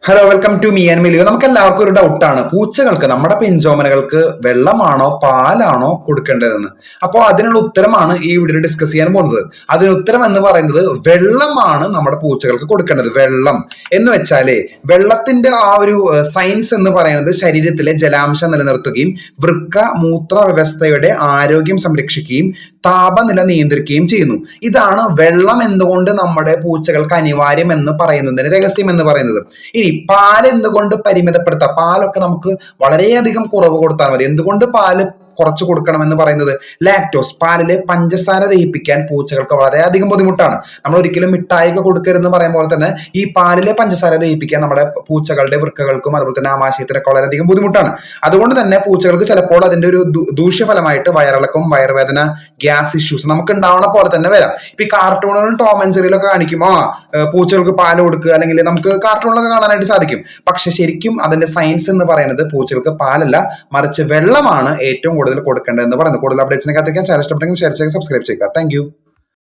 Hello welcome to me and മിലിയോ. നമുക്ക് എല്ലാവർക്കും ഒരു ഡൗട്ടാണ്, പൂച്ചകൾക്ക് നമ്മുടെ പിഞ്ചോമനകൾക്ക് വെള്ളമാണോ പാലാണോ കൊടുക്കേണ്ടതെന്ന്. അപ്പോൾ അതിനുള്ള ഉത്തരമാണ് ഈ വീഡിയോയിൽ ഡിസ്കസ് ചെയ്യാൻ പോകുന്നത്. അതിന് ഉത്തരം എന്ന് പറയുന്നത് വെള്ളമാണ് നമ്മുടെ പൂച്ചകൾക്ക് കൊടുക്കേണ്ടത്. വെള്ളം എന്ന് വെച്ചാലേ വെള്ളത്തിന്റെ ആ ഒരു സയൻസ് എന്ന് പറയുന്നത് ശരീരത്തിലെ ജലാംശം നിലനിർത്തുകയും വൃക്ക മൂത്ര വ്യവസ്ഥയുടെ ആരോഗ്യം സംരക്ഷിക്കുകയും താപനില നിയന്ത്രിക്കുകയും ചെയ്യുന്നു. ഇതാണ് വെള്ളം എന്തുകൊണ്ട് നമ്മുടെ പൂച്ചകൾക്ക് അനിവാര്യം എന്ന് പറയുന്നതിന് രഹസ്യം എന്ന് പറയുന്നത്. ഇനി പാല് എന്തുകൊണ്ട് പരിമിതപ്പെടുത്താം? പാലൊക്കെ നമുക്ക് വളരെയധികം കുറവ് കൊടുത്താൽ മതി. എന്തുകൊണ്ട് പാല് കുറച്ച് കൊടുക്കണം എന്ന് പറയുന്നത്, ലാക്ടോസ്, പാലിലെ പഞ്ചസാര ദഹിപ്പിക്കാൻ പൂച്ചകൾക്ക് വളരെയധികം ബുദ്ധിമുട്ടാണ്. നമ്മൾ ഒരിക്കലും മിഠായിക്ക് കൊടുക്കരുതെന്ന് പറയും പോലെ തന്നെ ഈ പാലിലെ പഞ്ചസാര ദഹിപ്പിക്കാൻ നമ്മുടെ പൂച്ചകളുടെ വൃക്കകൾക്കും അതുപോലെ തന്നെ ആമാശയത്തിനൊക്കെ വളരെയധികം ബുദ്ധിമുട്ടാണ്. അതുകൊണ്ട് തന്നെ പൂച്ചകൾക്ക് ചിലപ്പോൾ അതിന്റെ ഒരു ദൂഷ്യഫലമായിട്ട് വയറിളക്കം, വയറുവേദന, ഗ്യാസ് ഇഷ്യൂസ് നമുക്ക് ഉണ്ടാവുന്ന പോലെ തന്നെ വരാം. ഇപ്പൊ ഈ കാർട്ടൂണുകളും ടോം ആൻഡ് ജെറിയിലൊക്കെ കാണിക്കും, പൂച്ചകൾക്ക് പാല് കൊടുക്കുക, അല്ലെങ്കിൽ നമുക്ക് കാർട്ടൂണിലൊക്കെ കാണാനായിട്ട് സാധിക്കും. പക്ഷെ ശരിക്കും അതിന്റെ സയൻസ് എന്ന് പറയുന്നത് പൂച്ചകൾക്ക് പാലല്ല, മറിച്ച് വെള്ളമാണ് ഏറ്റവും കൂടുതൽ കൊടുക്കേണ്ടത് എന്ന് പറയുന്നത്. കൂടുതൽ അപ്ഡേറ്റ്സിനെ കാത്തിരിക്കാൻ ചാനൽ ഇഷ്ടപ്പെട്ടെങ്കിൽ ഷെയർ ചെയ്യുക, സബ്സ്ക്രൈബ് ചെയ്യുക. Thank you.